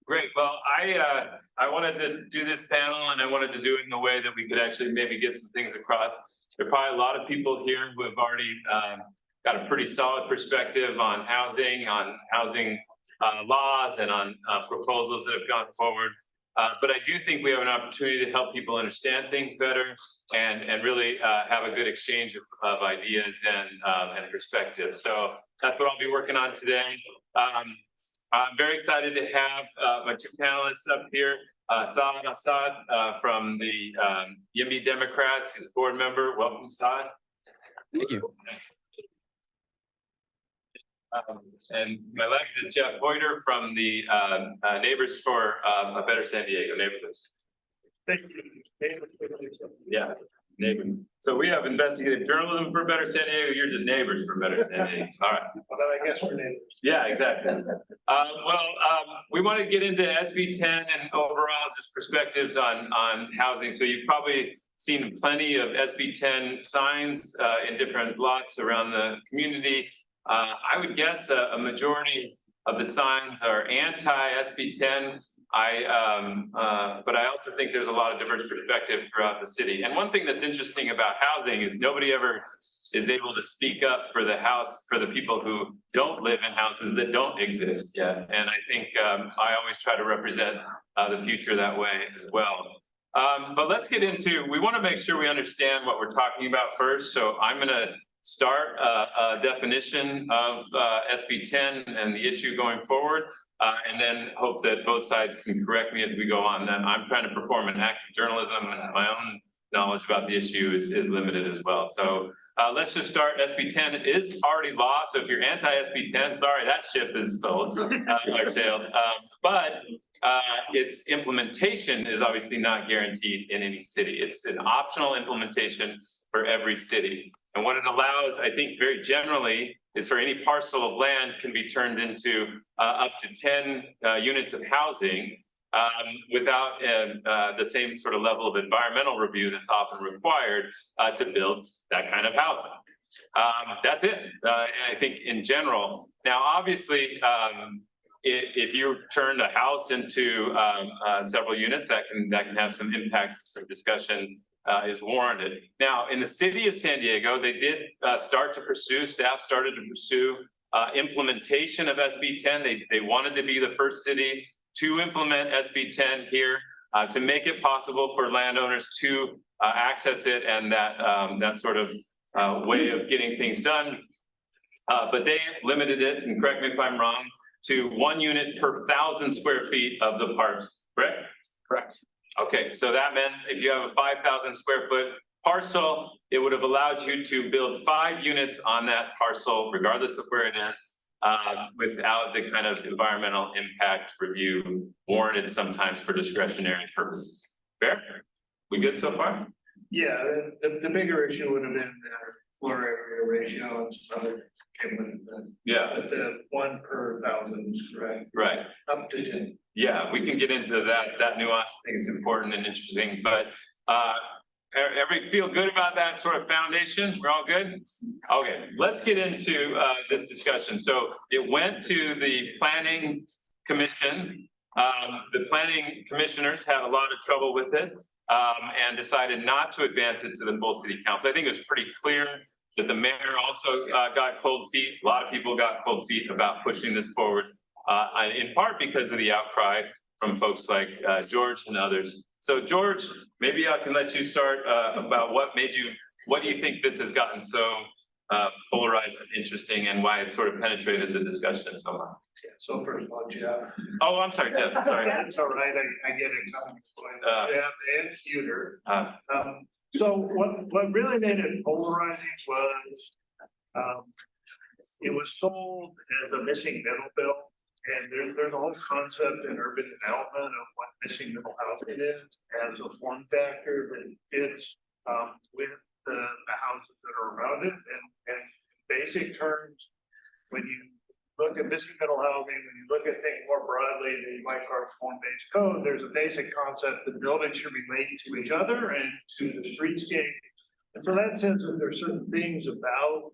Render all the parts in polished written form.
Great. Well, I wanted to do this panel, and I wanted to do it in a way that we could actually maybe get some things across. There are probably a lot of people here who have already got a pretty solid perspective on housing laws, and on proposals that have gone forward. But I do think we have an opportunity to help people understand things better and really have a good exchange of ideas and perspectives. So that's what I'll be working on today. I'm very excited to have my two panelists up here. Saad Assad from the YIMBY Democrats, he's a board member. Welcome, Saad. Thank you. And my left is Jeff Boyder from the Neighbors for a Better San Diego neighborhoods. Thank you. Yeah, neighbor. So we have investigative journalism for Better San Diego. You're just Neighbors for Better San Diego. All right. Well, then I guess we're neighbors. Yeah, exactly. We want to get into SB10 and overall just perspectives on housing. So you've probably seen plenty of SB10 signs in different lots around the community. I would guess a majority of the signs are anti-SB10. But I also think there's a lot of diverse perspective throughout the city. And one thing that's interesting about housing is nobody ever is able to speak up for the people who don't live in houses that don't exist yet. And I think I always try to represent the future that way as well. But let's get into, we want to make sure we understand what we're talking about first. So I'm going to start a definition of SB10 and the issue going forward, and then hope that both sides can correct me as we go on. Then I'm trying to perform an act of journalism, and my own knowledge about the issue is limited as well. So let's just start. SB10 is already law, so if you're anti-SB10, sorry, that ship is sold or sailed. But its implementation is obviously not guaranteed in any city. It's an optional implementation for every city. And what it allows, I think very generally, is for any parcel of land can be turned into up to 10 units of housing without the same sort of level of environmental review that's often required to build that kind of housing. That's it, I think, in general. Now, obviously, if you turn a house into several units, that can have some impacts. Some discussion is warranted. Now, in the city of San Diego, they did staff started to pursue implementation of SB10. They wanted to be the first city to implement SB10 here to make it possible for landowners to access it and that sort of way of getting things done. But they limited it, and correct me if I'm wrong, to 1 unit per 1,000 square feet of the parks, correct? Correct. Okay, so that meant if you have a 5,000 square foot parcel, it would have allowed you to build 5 units on that parcel, regardless of where it is, without the kind of environmental impact review warranted sometimes for discretionary purposes. Fair? We good so far? Yeah, the bigger issue would have been the floor area ratio and some other. Yeah. But the 1 per 1,000 is correct. Right. Up to 10. Yeah, we can get into that nuance. I think it's important and interesting, but feel good about that sort of foundation? We're all good? Okay, let's get into this discussion. So it went to the Planning Commission. The planning commissioners had a lot of trouble with it and decided not to advance it to the full city council. I think it was pretty clear that the mayor also got cold feet. A lot of people got cold feet about pushing this forward, in part because of the outcry from folks like George and others. So George, maybe I can let you start about what do you think this has gotten so polarized and interesting, and why it's sort of penetrated the discussion so much? Yeah, so first of all, Jeff. Oh, I'm sorry, Jeff, sorry. That's all right, I get it coming from Jeff and Huter. So what really made it polarizing was it was sold as a missing middle bill, and there's a whole concept in urban development of what missing middle housing is as a form factor that fits with the houses that are around it. And in basic terms, when you look at missing middle housing, when you look at things more broadly than you might call form-based code, there's a basic concept that buildings should relate to each other and to the streetscape. And for that sense, that there's certain things about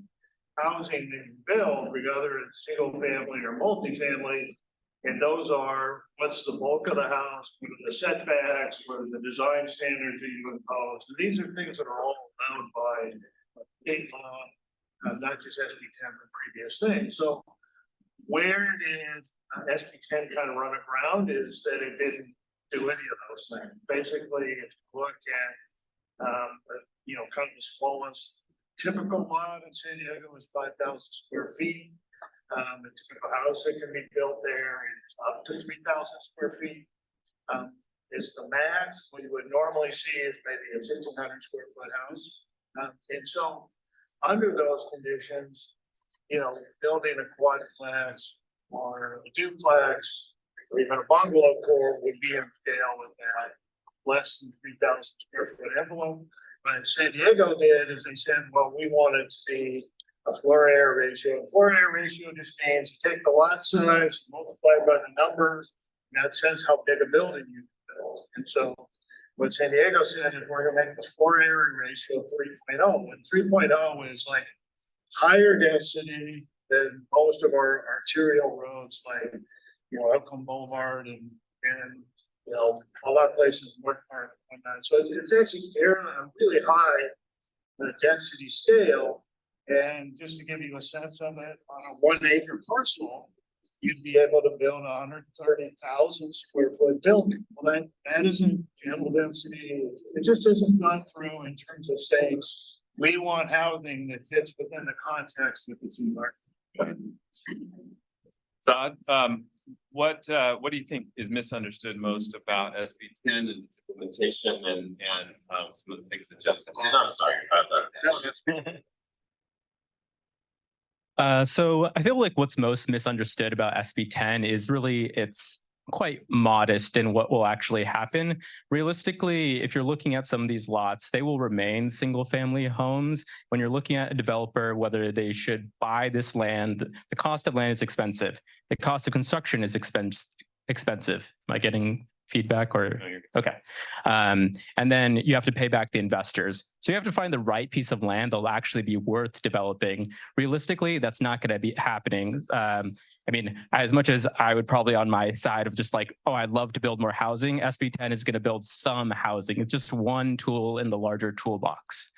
housing that you build, whether it's single family or multifamily, And those are, what's the bulk of the house, what are the setbacks, what are the design standards that you impose? And these are things that are all allowed by state law, not just SB10, but previous things. So where did SB10 kind of run aground is that it didn't do any of those things. Basically, if you look at, kind of the smallest typical lot in San Diego is 5,000 square feet. The typical house that can be built there is up to 3,000 square feet. Is the max. What you would normally see is maybe a 1,500 square foot house. And so under those conditions, building a quadplex or a duplex or even a bungalow core would be in scale with that less than 3,000 square foot envelope. But in San Diego did is they said, well, we want it to be a floor area ratio. Floor area ratio just means you take the lot size, multiply by the numbers, and that says how big a building you can build. And so what San Diego said is we're gonna make the floor area ratio 3.0. And 3.0 is like higher density than most of our arterial roads, like Elkhorn Boulevard and a lot of places in North Park and whatnot. So it's actually fairly really high density scale. And just to give you a sense of it, on a 1 acre parcel, you'd be able to build a 130,000 square foot building. Well, that isn't general density. It just isn't gone through in terms of saying we want housing that fits within the context of its environment. Todd, what do you think is misunderstood most about SB10 and its implementation and some of the things that Jeff said? I'm sorry about that. So I feel like what's most misunderstood about SB10 is really it's quite modest in what will actually happen. Realistically, if you're looking at some of these lots, they will remain single family homes. When you're looking at a developer, whether they should buy this land, the cost of land is expensive. The cost of construction is expensive. Am I getting feedback or okay? And then you have to pay back the investors. So you have to find the right piece of land that'll actually be worth developing. Realistically, that's not going to be happening. I mean, as much as I would probably on my side of just like, oh, I'd love to build more housing, SB10 is going to build some housing. It's just one tool in the larger toolbox.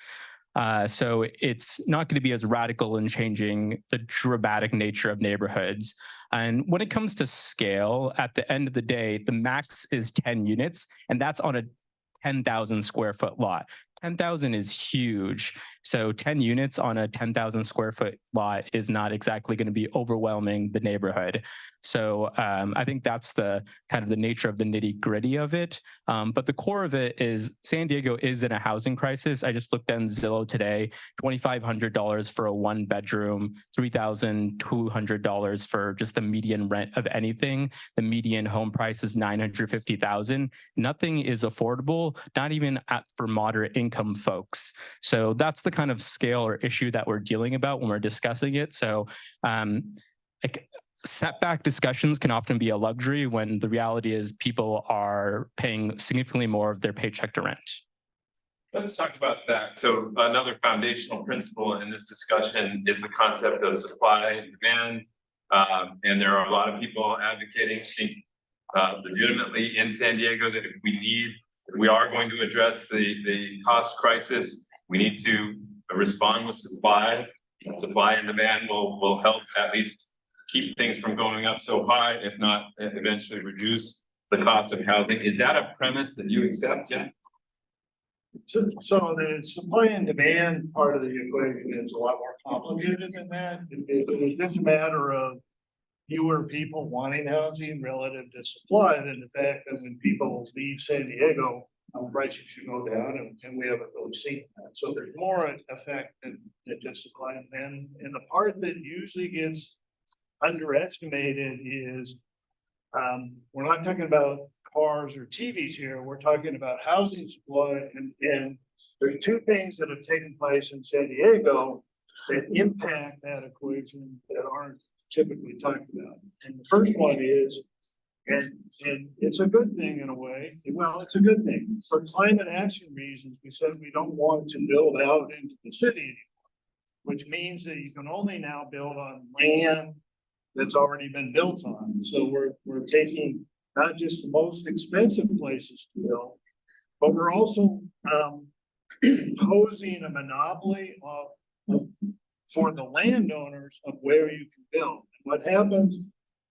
So it's not going to be as radical in changing the dramatic nature of neighborhoods. And when it comes to scale, at the end of the day, the max is 10 units, and that's on a 10,000 square foot lot. 10,000 is huge. So 10 units on a 10,000 square foot lot is not exactly going to be overwhelming the neighborhood. So I think that's the kind of the nature of the nitty gritty of it. But the core of it is San Diego is in a housing crisis. I just looked on Zillow today, $2,500 for a 1 bedroom, $3,200 for just the median rent of anything. The median home price is $950,000. Nothing is affordable, not even for moderate income folks. So that's the kind of scale or issue that we're dealing about when we're discussing it. So setback discussions can often be a luxury when the reality is people are paying significantly more of their paycheck to rent. Let's talk about that. So another foundational principle in this discussion is the concept of supply and demand. And there are a lot of people advocating, legitimately in San Diego, that if we are going to address the cost crisis, we need to respond with supply. Supply and demand will help at least keep things from going up so high, if not eventually reduce the cost of housing. Is that a premise that you accept, Jeff? So the supply and demand part of the equation is a lot more complicated than that. It was just a matter of fewer people wanting housing relative to supply than the fact that when people leave San Diego, prices should go down, and we haven't really seen that. So there's more effect than just supply and demand. And the part that usually gets underestimated is we're not talking about cars or TVs here. We're talking about housing supply, and there are two things that have taken place in San Diego that impact that equation that aren't typically talked about. And the first one is, and it's a good thing in a way. Well, it's a good thing for climate action reasons. We said we don't want to build out into the city anymore, which means that you can only now build on land that's already been built on. So we're taking not just the most expensive places to build, but we're also imposing a monopoly for the landowners of where you can build. What happens,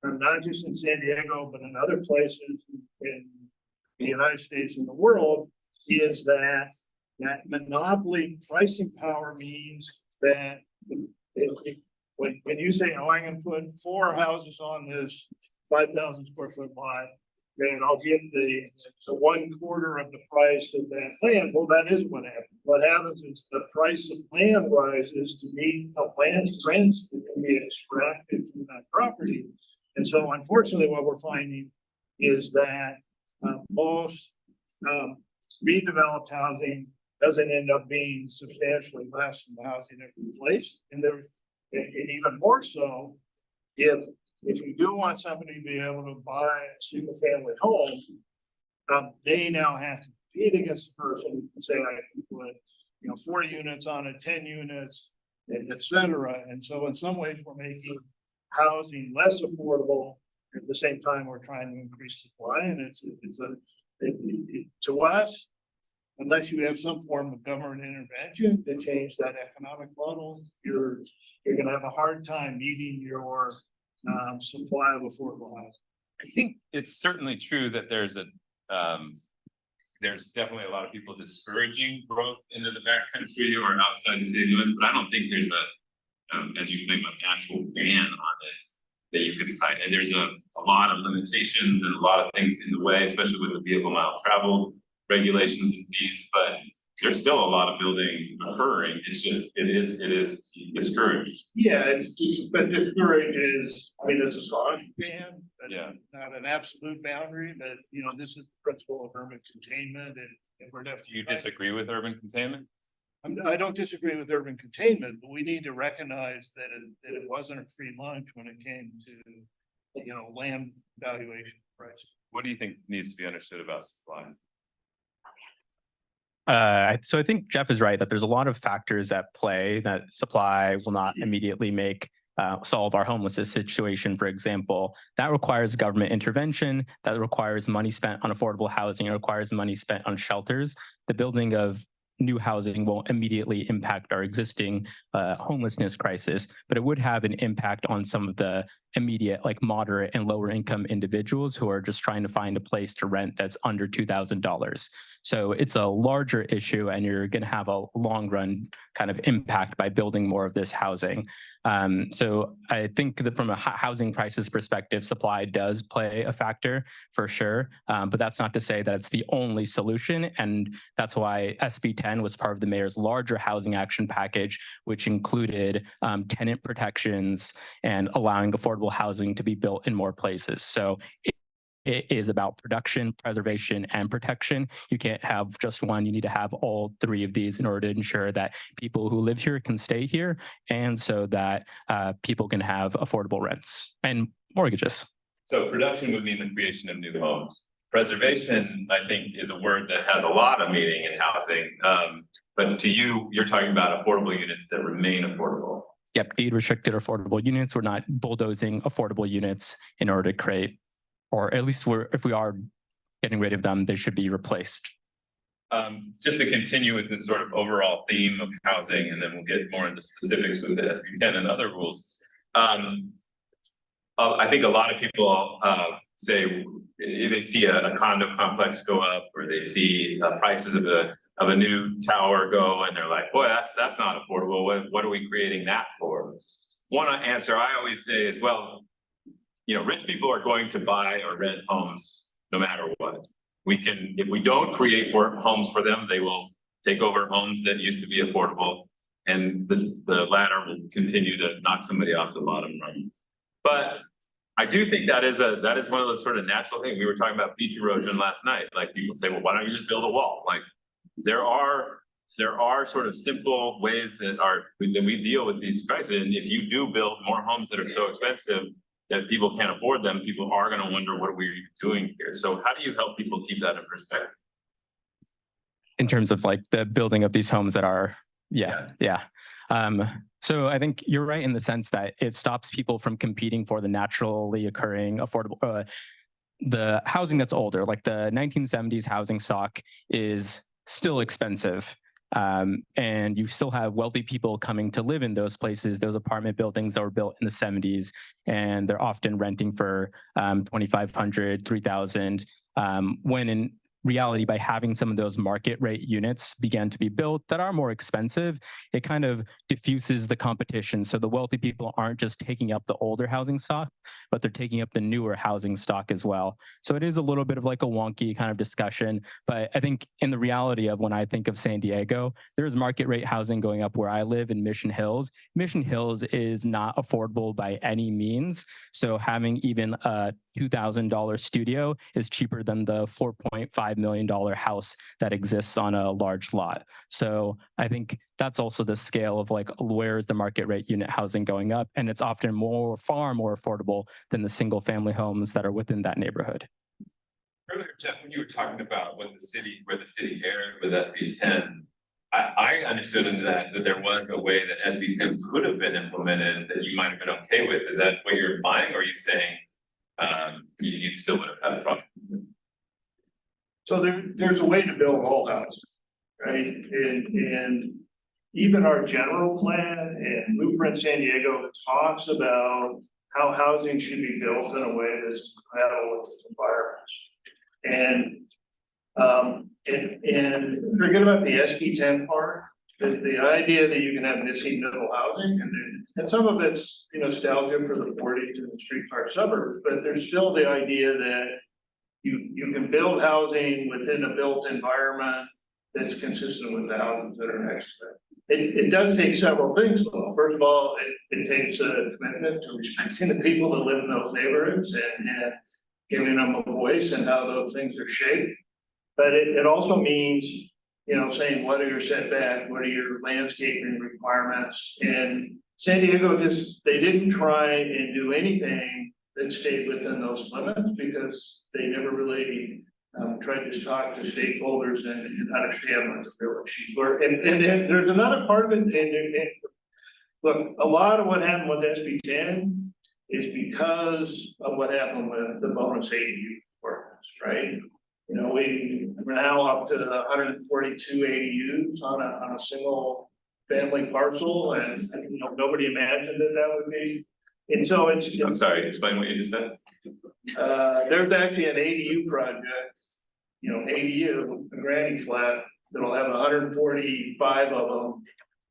not just in San Diego, but in other places in the United States and the world, is that monopoly pricing power means that when you say, oh, I'm going to put 4 houses on this 5,000 square foot lot, and I'll get the 1/4 of the price of that land. Well, that isn't what happens. What happens is the price of land rises to meet the land rents that can be extracted from that property. And so unfortunately, what we're finding is that most redeveloped housing doesn't end up being substantially less than the housing that replaced. And even more so, if you do want somebody to be able to buy a single family home, they now have to compete against the person and say, I can put 4 units on it, 10 units, and et cetera. And so in some ways, we're making housing less affordable. At the same time, we're trying to increase supply. And to us, unless you have some form of government intervention to change that economic model, you're going to have a hard time meeting your supply of affordable housing. I think it's certainly true that there's definitely a lot of people discouraging growth into the backcountry or outside the city limits, but I don't think there's as you think, an actual ban on it that you can cite. And there's a lot of limitations and a lot of things in the way, especially with the vehicle mile travel regulations and fees, but there's still a lot of building occurring. It's just, it is discouraged. Yeah, it's just, but discouraged is, it's a strong ban. Yeah. Not an absolute boundary, but this is the principle of urban containment, and we're definitely. Do you disagree with urban containment? I don't disagree with urban containment, but we need to recognize that it wasn't a free lunch when it came to land valuation prices. What do you think needs to be understood about supply? So I think Jeff is right that there's a lot of factors at play that supply will not immediately solve our homelessness situation, for example. That requires government intervention, that requires money spent on affordable housing, it requires money spent on shelters. The building of new housing won't immediately impact our existing homelessness crisis, but it would have an impact on some of the immediate, like moderate and lower income individuals who are just trying to find a place to rent that's under $2,000. So it's a larger issue, and you're going to have a long run kind of impact by building more of this housing. So I think that from a housing crisis perspective, supply does play a factor for sure, but that's not to say that it's the only solution. And that's why SB10 was part of the mayor's larger housing action package, which included tenant protections and allowing affordable housing to be built in more places. So it is about production, preservation, and protection. You can't have just one. You need to have all 3 of these in order to ensure that people who live here can stay here, and so that people can have affordable rents and mortgages. So production would mean the creation of new homes. Preservation, I think, is a word that has a lot of meaning in housing. But to you, you're talking about affordable units that remain affordable. Yep, deed restricted affordable units. We're not bulldozing affordable units in order to create, or at least if we are getting rid of them, they should be replaced. Just to continue with this sort of overall theme of housing, and then we'll get more into specifics with the SB10 and other rules. I think a lot of people say they see a condo complex go up, or they see prices of a new tower go, and they're like, boy, that's not affordable. What are we creating that for? One answer I always say is, well, rich people are going to buy or rent homes no matter what. If we don't create homes for them, they will take over homes that used to be affordable, and the latter will continue to knock somebody off the bottom rung. But I do think that is one of those sort of natural things. We were talking about beach erosion last night. Like, people say, well, why don't you just build a wall? Like, there are sort of simple ways that we deal with these crises. And if you do build more homes that are so expensive that people can't afford them, people are going to wonder, what are we doing here? So how do you help people keep that in perspective? In terms of like the building of these homes that are, yeah. So I think you're right in the sense that it stops people from competing for the naturally occurring affordable, the housing that's older, like the 1970s housing stock is still expensive. And you still have wealthy people coming to live in those places, those apartment buildings that were built in the 70s, and they're often renting for $2,500, $3,000, when in reality, by having some of those market rate units began to be built that are more expensive, it kind of diffuses the competition. So the wealthy people aren't just taking up the older housing stock, but they're taking up the newer housing stock as well. So it is a little bit of like a wonky kind of discussion. But I think in the reality of when I think of San Diego, there's market rate housing going up where I live in Mission Hills. Mission Hills is not affordable by any means. So having even a $2,000 studio is cheaper than the $4.5 million house that exists on a large lot. So I think that's also the scale of like, where is the market rate unit housing going up? And it's often far more affordable than the single family homes that are within that neighborhood. Earlier, Jeff, when you were talking about where the city erred with SB10, I understood that there was a way that SB10 could have been implemented that you might have been okay with. Is that what you're implying, or are you saying you still would have had a problem? So there's a way to build all houses, right? And even our general plan and Blueprint San Diego talks about how housing should be built in a way that's compatible with its environments. And forget about the SB10 part, the idea that you can have missing middle housing, and some of it's nostalgia for the 40s and the streetcar suburbs, but there's still the idea that you can build housing within a built environment that's consistent with the houses that are next to it. It does take several things though. First of all, it takes a commitment to respecting the people that live in those neighborhoods and giving them a voice and how those things are shaped. But it also means, saying what are your setbacks, what are your landscaping requirements? And San Diego they didn't try and do anything that stayed within those limits because they never really tried to talk to stakeholders and understand what the real issues were. And there's another part of it. Look, a lot of what happened with SB10 is because of what happened with the bonus ADU ordinance, right? We're now up to 142 ADUs on a single family parcel, and nobody imagined that would be. And so I'm sorry, explain what you just said. There's actually an ADU project, ADU, a granny flat, that'll have 145 of them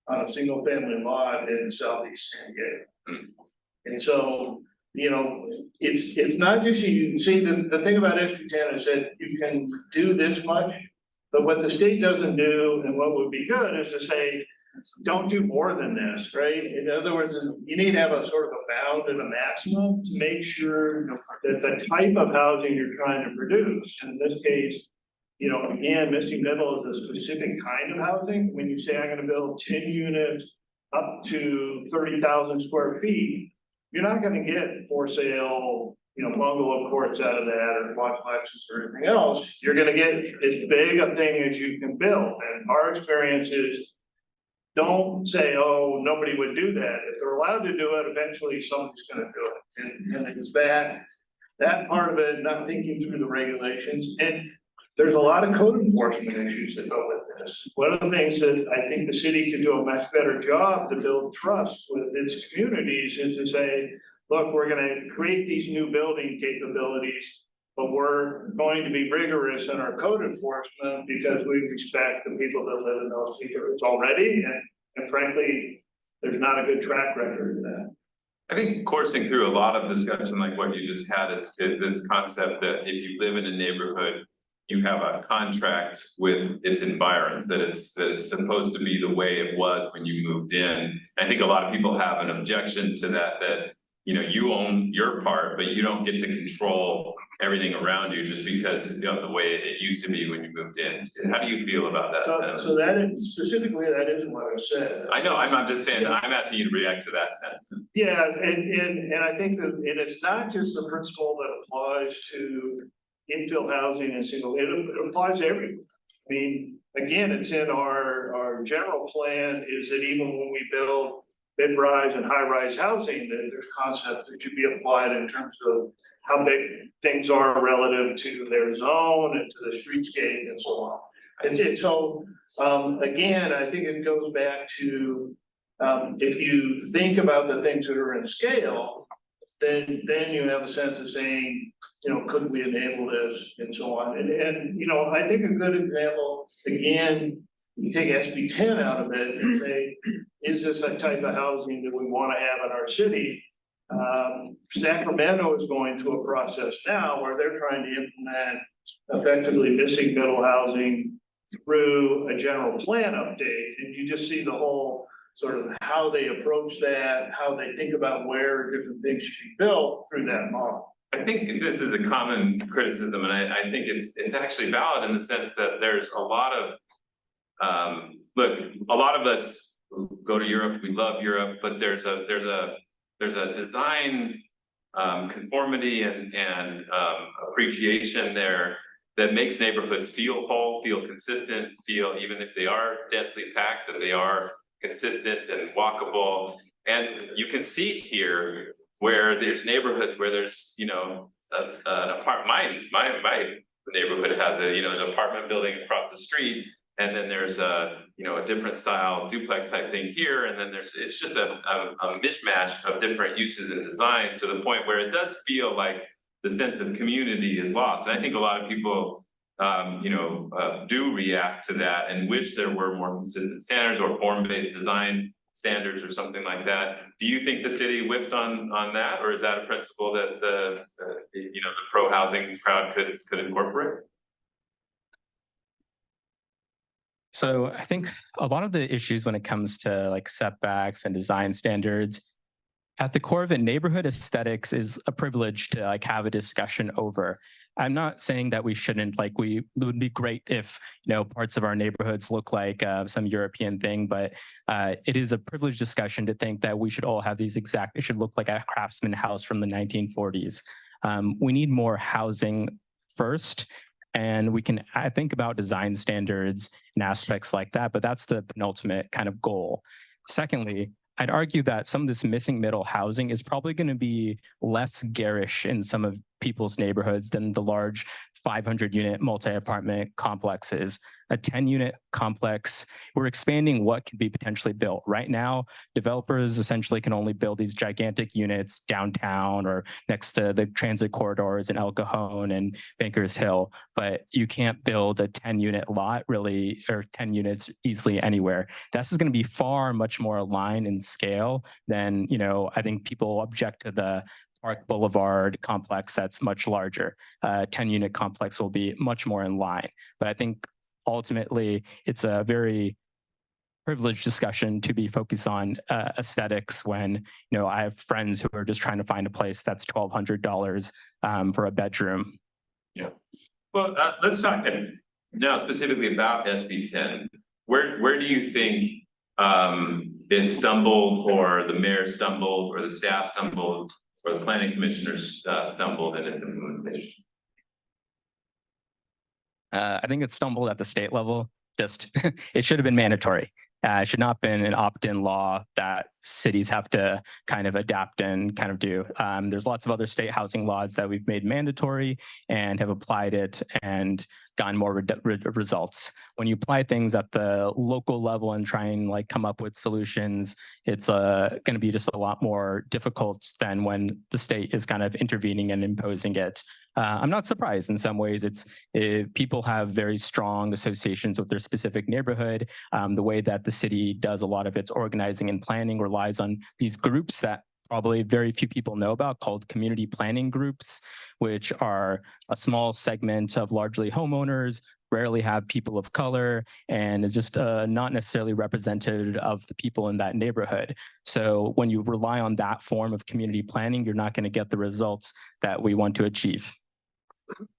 on a single family lot in southeast San Diego. And so, it's not just you see the thing about SB10 is that you can do this much, but what the state doesn't do and what would be good is to say, don't do more than this, right? In other words, you need to have a sort of a bound and a maximum to make sure that the type of housing you're trying to produce, in this case, again, missing middle is a specific kind of housing. When you say I'm going to build 10 units up to 30,000 square feet, you're not going to get for sale, bungalow courts out of that or quadplexes or anything else. You're going to get as big a thing as you can build. And our experience is, don't say, oh, nobody would do that. If they're allowed to do it, eventually somebody's going to do it. And it's that part of it, not thinking through the regulations. And there's a lot of code enforcement issues that go with this. One of the things that I think the city can do a much better job to build trust with its communities is to say, look, we're going to create these new building capabilities, but we're going to be rigorous in our code enforcement because we respect the people that live in those neighborhoods already. And frankly, there's not a good track record of that. I think coursing through a lot of discussion like what you just had is this concept that if you live in a neighborhood, you have a contract with its environs, that it's supposed to be the way it was when you moved in. I think a lot of people have an objection to that you own your part, but you don't get to control everything around you just because of the way it used to be when you moved in. How do you feel about that? So that is specifically, that isn't what I said. I know, I'm just saying, I'm asking you to react to that sentence. Yeah, and I think that it's not just the principle that applies to infill housing and it applies to everyone. I mean, again, it's in our general plan is that even when we build mid-rise and high-rise housing, that there's concepts that should be applied in terms of how big things are relative to their zone and to the streetscape and so on. And so, again, I think it goes back to, if you think about the things that are in scale, then you have a sense of saying, you know, could we enable this and so on. And you know, I think a good example, again, you take SB10 out of it and say, is this a type of housing that we want to have in our city? Sacramento is going through a process now where they're trying to implement effectively missing middle housing through a general plan update. And you just see the whole sort of how they approach that, how they think about where different things should be built through that model. I think this is a common criticism, and I think it's actually valid in the sense that there's a lot of, look, a lot of us go to Europe, we love Europe, but there's a design conformity and appreciation there that makes neighborhoods feel whole, feel consistent, feel, even if they are densely packed, that they are consistent and walkable. And you can see here where there's neighborhoods where there's, you know, an apartment, my neighborhood has a, you know, there's an apartment building across the street, and then there's a, you know, a different style duplex type thing here, and then it's just a mishmash of different uses and designs to the point where it does feel like the sense of community is lost. And I think a lot of people, you know, do react to that and wish there were more consistent standards or form-based design standards or something like that. Do you think the city whiffed on that, or is that a principle that the you know, the pro-housing crowd could incorporate? So I think a lot of the issues when it comes to like setbacks and design standards, at the core of it, neighborhood aesthetics is a privilege to like have a discussion over. I'm not saying that we shouldn't, like, it would be great if, you know, parts of our neighborhoods look like some European thing, but it is a privileged discussion to think that we should all have these it should look like a craftsman house from the 1940s. We need more housing first, and we can think about design standards and aspects like that, but that's the penultimate kind of goal. Secondly, I'd argue that some of this missing middle housing is probably going to be less garish in some of people's neighborhoods than the large 500-unit multi-apartment complexes. A 10-unit complex, we're expanding what can be potentially built. Right now, developers essentially can only build these gigantic units downtown or next to the transit corridors in El Cajon and Bankers Hill, but you can't build a 10-unit lot really, or 10 units easily anywhere. This is going to be far much more aligned in scale than, you know, I think people object to the Park Boulevard complex that's much larger. 10-unit complex will be much more in line. But I think ultimately it's a very privileged discussion to be focused on aesthetics when, you know, I have friends who are just trying to find a place that's $1,200 for a bedroom. Yeah. Well, let's talk now specifically about SB10. Where do you think it stumbled, or the mayor stumbled, or the staff stumbled, or the planning commissioners stumbled in its implementation? I think it stumbled at the state level. Just it should have been mandatory. It should not have been an opt-in law that cities have to kind of adapt and kind of do. There's lots of other state housing laws that we've made mandatory and have applied it and gotten more results. When you apply things at the local level and try and like come up with solutions, it's going to be just a lot more difficult than when the state is kind of intervening and imposing it. I'm not surprised. In some ways, people have very strong associations with their specific neighborhood. The way that the city does a lot of its organizing and planning relies on these groups that probably very few people know about, called community planning groups, which are a small segment of largely homeowners, rarely have people of color, and is just not necessarily representative of the people in that neighborhood. So when you rely on that form of community planning, you're not going to get the results that we want to achieve.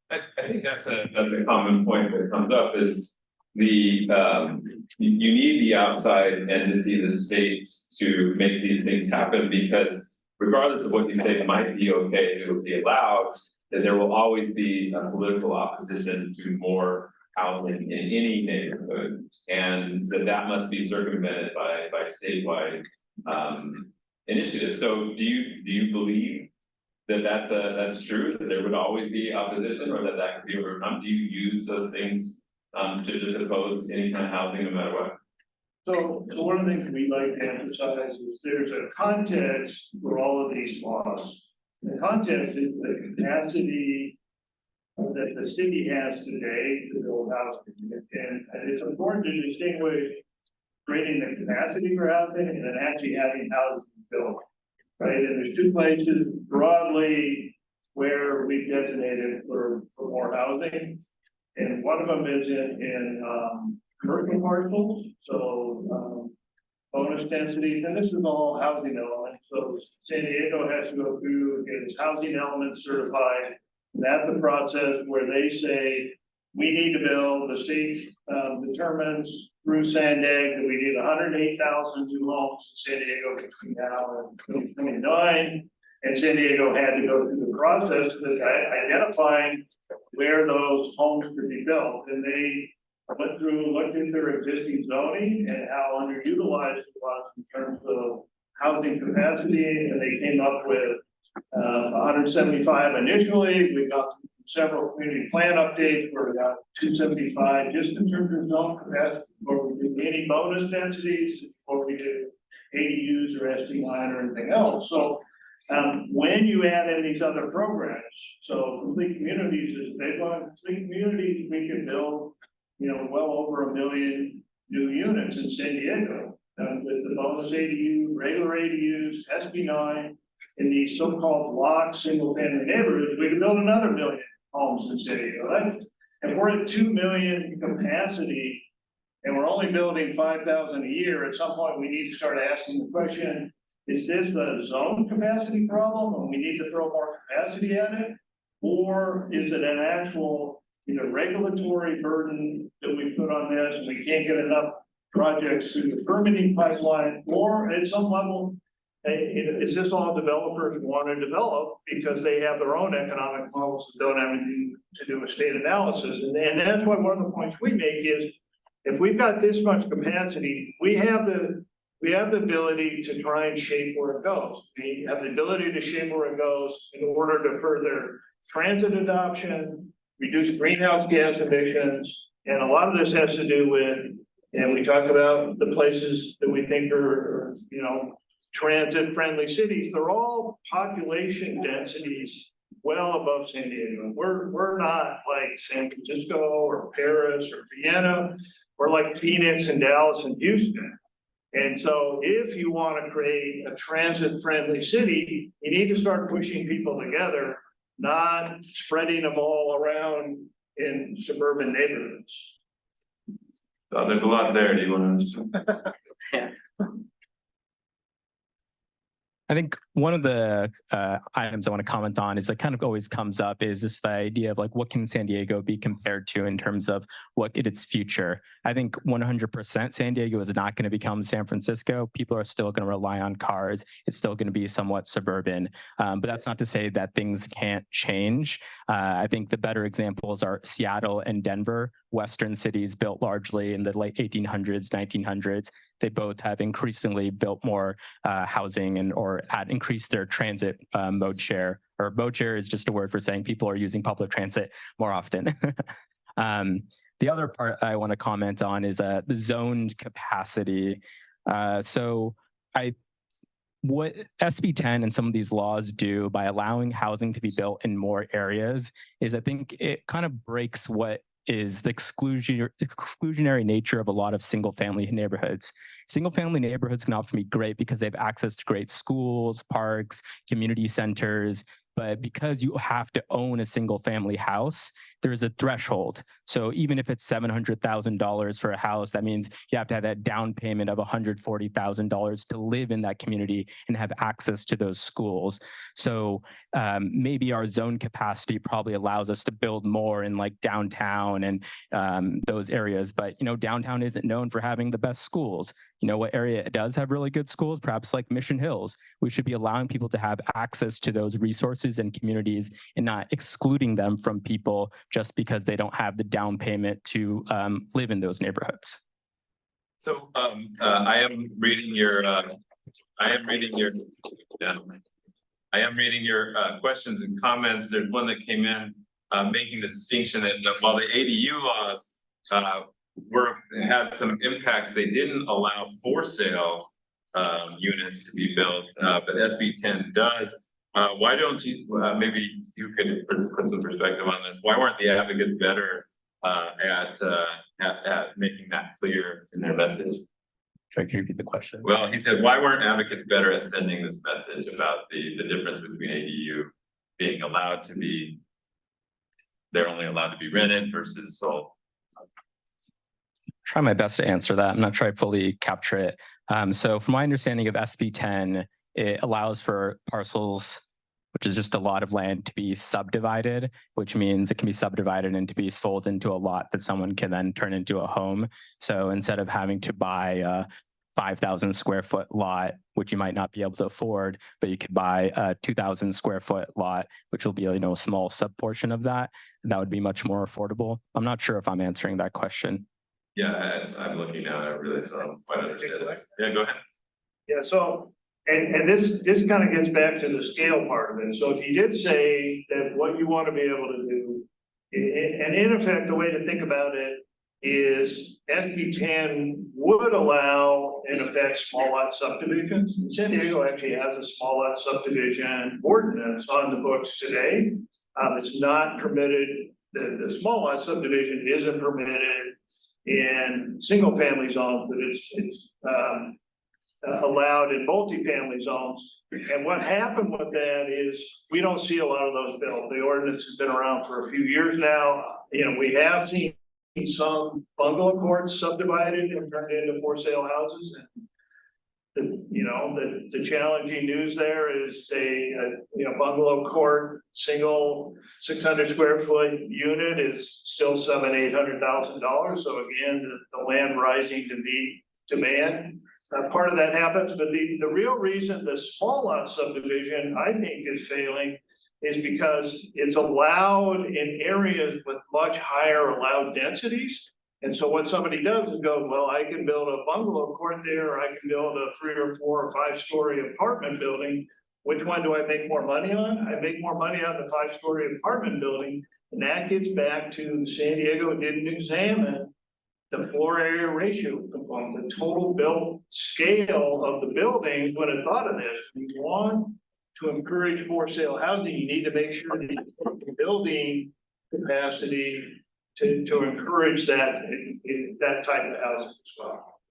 I think that's a common point that comes up is you need the outside entity, the state, to make these things happen, because regardless of what you say might be okay to be allowed, that there will always be a political opposition to more housing in any neighborhood, and that must be circumvented by statewide initiatives. So do you believe that that's true, that there would always be opposition, or that could be overcome? Do you use those things to just oppose any kind of housing, no matter what? So one of the things we like to emphasize is there's a context for all of these laws. The context is the capacity that the city has today to build housing. And it's important to distinguish creating the capacity for housing and then actually having housing built, right? And there's two places broadly where we've designated for more housing. And one of them is in commercial parcels, so bonus densities, and this is all housing elements. So San Diego has to go through its housing elements certified. That's the process where they say we need to build. The state determines through SANDAG that we need 108,000 new homes in San Diego between now and 2029. And San Diego had to go through the process of identifying where those homes could be built, and they went through, looked at their existing zoning and how underutilized it was in terms of housing capacity, and they came up with 175 initially. We got several community plan updates where we got 275 just in terms of zone capacity before we did any bonus densities, before we did ADUs or SB10 or anything else. So when you add in these other programs, so complete communities is a big one. Complete communities, we can build, well over 1 million new units in San Diego. With the bonus ADU, regular ADUs, SB9, in these so-called block single-family neighborhoods, we can build another 1 million homes in San Diego. Right? And we're at 2 million capacity, and we're only building 5,000 a year. At some point, we need to start asking the question: is this a zone capacity problem, and we need to throw more capacity at it, or is it an actual regulatory burden that we put on this, and we can't get enough projects through the permitting pipeline, or at some level, is this all developers want to develop because they have their own economic models that don't have anything to do with state analysis? And that's why one of the points we make is, if we've got this much capacity, we have the ability to try and shape where it goes. We have the ability to shape where it goes in order to further transit adoption, reduce greenhouse gas emissions, and a lot of this has to do with, and we talk about the places that we think are transit-friendly cities. They're all population densities well above San Diego. We're not like San Francisco or Paris or Vienna. We're like Phoenix and Dallas and Houston. And so if you want to create a transit-friendly city, you need to start pushing people together, not spreading them all around in suburban neighborhoods. So there's a lot there. Do you want to? Yeah. I think one of the items I want to comment on is that kind of always comes up is just the idea of like, what can San Diego be compared to in terms of what its future? I think 100% San Diego is not going to become San Francisco. People are still going to rely on cars. It's still going to be somewhat suburban, but that's not to say that things can't change. I think the better examples are Seattle and Denver, Western cities built largely in the late 1800s, 1900s. They both have increasingly built more housing and or increased their transit mode share. Or mode share is just a word for saying people are using public transit more often. The other part I want to comment on is the zoned capacity. What SB10 and some of these laws do by allowing housing to be built in more areas is, I think it kind of breaks what is the exclusionary nature of a lot of single-family neighborhoods. Single-family neighborhoods can often be great because they have access to great schools, parks, community centers, but because you have to own a single-family house, there's a threshold. So even if it's $700,000 for a house, that means you have to have that down payment of $140,000 to live in that community and have access to those schools. So maybe our zone capacity probably allows us to build more in like downtown and those areas. But downtown isn't known for having the best schools. What area does have really good schools? Perhaps like Mission Hills. We should be allowing people to have access to those resources resources and communities and not excluding them from people just because they don't have the down payment to live in those neighborhoods. So I am reading your questions and comments. There's one that came in making the distinction that while the ADU laws had some impacts, they didn't allow for sale units to be built, but SB10 does. Why don't you maybe you could put some perspective on this? Why weren't the advocates better at making that clear in their message? Try to repeat the question. Well, he said, why weren't advocates better at sending this message about the difference between ADU being allowed to be, they're only allowed to be rented versus sold? Try my best to answer that. I'm not sure I fully capture it. So from my understanding of SB10, it allows for parcels, which is just a lot of land, to be subdivided, which means it can be subdivided and to be sold into a lot that someone can then turn into a home. So instead of having to buy a 5,000 square foot lot, which you might not be able to afford, but you could buy a 2,000 square foot lot, which will be, a small sub portion of that. That would be much more affordable. I'm not sure if I'm answering that question. Yeah, I'm looking now. I really don't quite understand. Yeah, go ahead. Yeah, so, and this kind of gets back to the scale part of it. So if you did say that what you want to be able to do, and in effect, the way to think about it is SB10 would allow, in effect, small lot subdivisions. San Diego actually has a small lot subdivision ordinance on the books today. It's not permitted, the small lot subdivision isn't permitted in single family zones, but it's allowed in multifamily zones. And what happened with that is we don't see a lot of those built. The ordinance has been around for a few years now. We have seen some bungalow courts subdivided and turned into for sale houses. And the challenging news there is bungalow court, single 600 square foot unit is still $700,000-800,000. So again, the land rising to meet demand. Part of that happens, but the real reason the small lot subdivision, I think, is failing is because it's allowed in areas with much higher allowed densities. And so what somebody does is go, well, I can build a bungalow court there, or I can build a 3 or 4 or 5 story apartment building. Which one do I make more money on? I make more money on the 5-story apartment building. And that gets back to San Diego didn't examine the floor area ratio component, the total built scale of the buildings when it thought of this. We want to encourage for sale housing. You need to make sure that the building capacity to encourage that type of housing as well.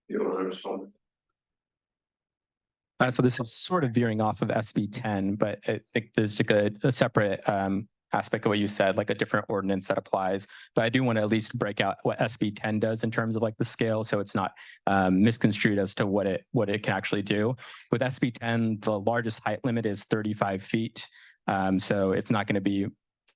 You want to respond? So this is sort of veering off of SB10, but I think there's like a separate aspect of what you said, like a different ordinance that applies. But I do want to at least break out what SB10 does in terms of like the scale, so it's not misconstrued as to what it can actually do. With SB10, the largest height limit is 35 feet. So it's not going to be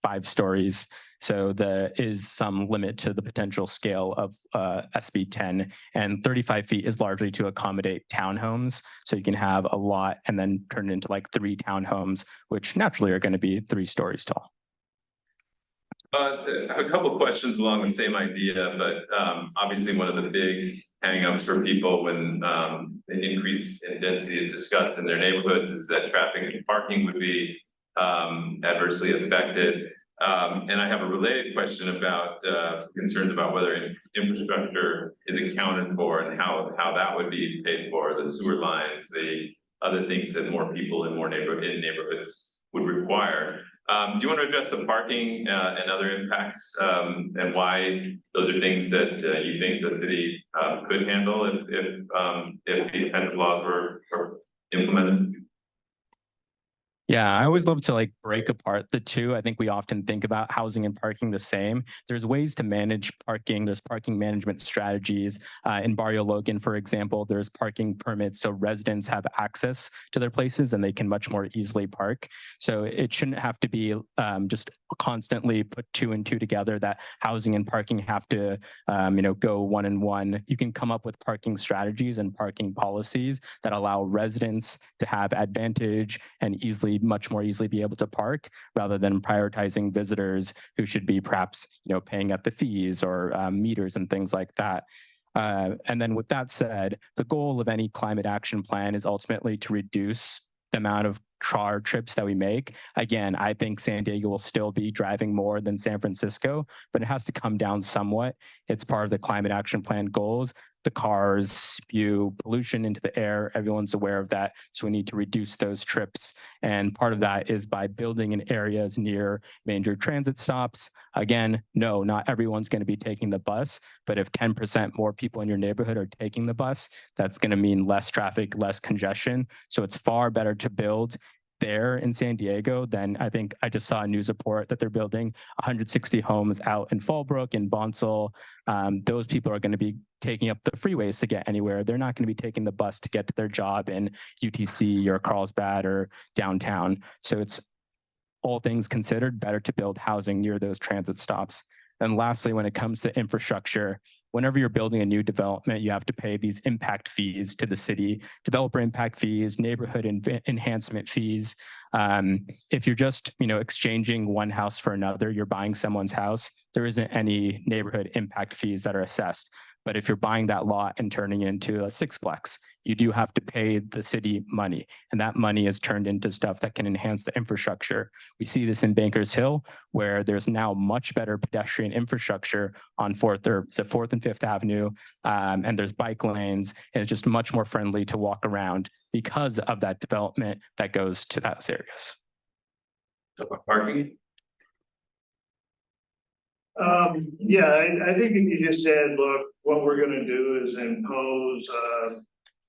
5 stories. So there is some limit to the potential scale of SB10, and 35 feet is largely to accommodate townhomes. So you can have a lot and then turn it into like 3 townhomes, which naturally are going to be 3 stories tall. A couple of questions along the same idea, but obviously one of the big hangups for people when the increase in density is discussed in their neighborhoods is that traffic and parking would be adversely affected. And I have a related question about concerns about whether infrastructure is accounted for and how that would be paid for, the sewer lines, the other things that more people in neighborhoods would require. Do you want to address the parking and other impacts and why those are things that you think the city could handle if these kinds of laws were implemented? Yeah, I always love to like break apart the two. I think we often think about housing and parking the same. There's ways to manage parking. There's parking management strategies. In Barrio Logan, for example, there's parking permits so residents have access to their places and they can much more easily park. So it shouldn't have to be just constantly put 2 and 2 together that housing and parking have to go 1 and 1. You can come up with parking strategies and parking policies that allow residents to have advantage and easily be much more easily be able to park rather than prioritizing visitors who should be perhaps, paying at the fees or meters and things like that. And then with that said, the goal of any climate action plan is ultimately to reduce the amount of car trips that we make. Again, I think San Diego will still be driving more than San Francisco, but it has to come down somewhat. It's part of the climate action plan goals. The cars spew pollution into the air. Everyone's aware of that. So we need to reduce those trips. And part of that is by building in areas near major transit stops. Again, no, not everyone's going to be taking the bus, but if 10% more people in your neighborhood are taking the bus, that's going to mean less traffic, less congestion. So it's far better to build there in San Diego. Then I think I just saw a news report that they're building 160 homes out in Fallbrook and Bonsall. Those people are going to be taking up the freeways to get anywhere. They're not going to be taking the bus to get to their job in UTC or Carlsbad or downtown. So it's, all things considered, better to build housing near those transit stops. And lastly, when it comes to infrastructure, whenever you're building a new development, you have to pay these impact fees to the city, developer impact fees, neighborhood enhancement fees. If you're just, exchanging one house for another, you're buying someone's house, there isn't any neighborhood impact fees that are assessed. But if you're buying that lot and turning it into a sixplex, you do have to pay the city money. And that money is turned into stuff that can enhance the infrastructure. We see this in Bankers Hill, where there's now much better pedestrian infrastructure on 4th and 5th Avenue. And there's bike lanes, and it's just much more friendly to walk around because of that development that goes to those areas. Parking? I think if you just said, look, what we're gonna do is impose,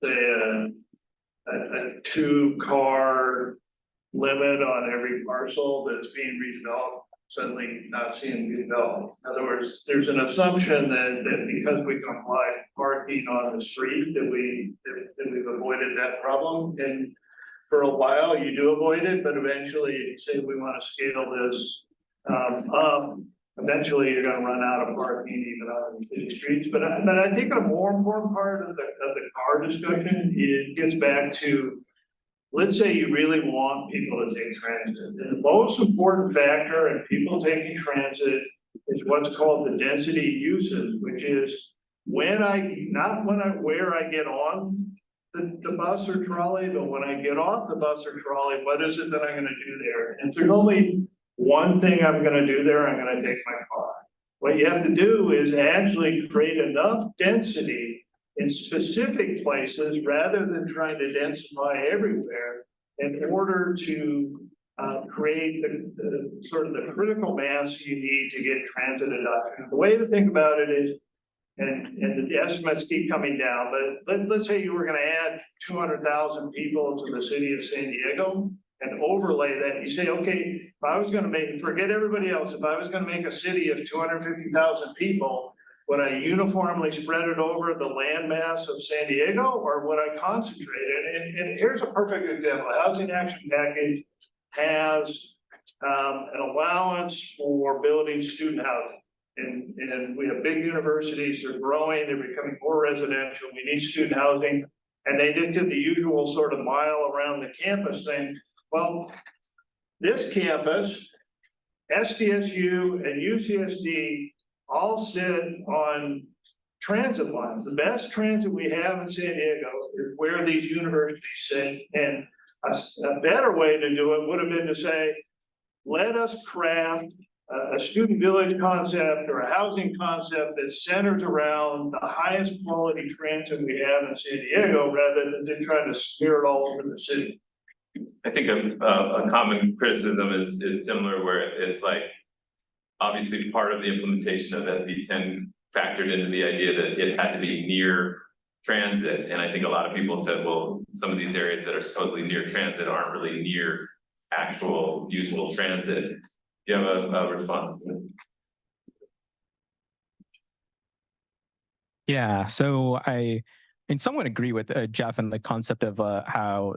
say, a 2-car limit on every parcel that's being redeveloped, suddenly not seeing redeveloped. In other words, there's an assumption that because we can apply parking on the street, that we've avoided that problem. And for a while, you do avoid it, but eventually, you say we want to scale this up. Eventually, you're going to run out of parking even on the city streets. But I think a more important part of the car discussion, it gets back to, let's say you really want people to take transit. And the most important factor in people taking transit is what's called the density uses, which is where I get on the bus or trolley, but when I get off the bus or trolley, what is it that I'm going to do there? And if there's only one thing I'm going to do there, I'm going to take my car. What you have to do is actually create enough density in specific places rather than trying to densify everywhere in order to create the sort of the critical mass you need to get transit adoption. The way to think about it is, and the estimates keep coming down, but let's say you were going to add 200,000 people to the city of San Diego and overlay that. You say, okay, if I was going to forget everybody else, if I was going to make a city of 250,000 people, would I uniformly spread it over the landmass of San Diego, or would I concentrate it? And here's a perfect example. The Housing Action Package has an allowance for building student housing. And we have big universities, they're growing, they're becoming more residential, we need student housing. And they did the usual sort of mile around the campus thing. Well, this campus, SDSU and UCSD all sit on transit lines. The best transit we have in San Diego is where these universities sit. And a better way to do it would have been to say, let us craft a student village concept or a housing concept that centers around the highest quality transit we have in San Diego, rather than trying to smear it all over the city. I think a common criticism is similar, where it's like, obviously part of the implementation of SB10 factored into the idea that it had to be near transit. And I think a lot of people said, well, some of these areas that are supposedly near transit aren't really near actual useful transit. Do you have a response? Yeah, so I somewhat agree with Jeff and the concept of how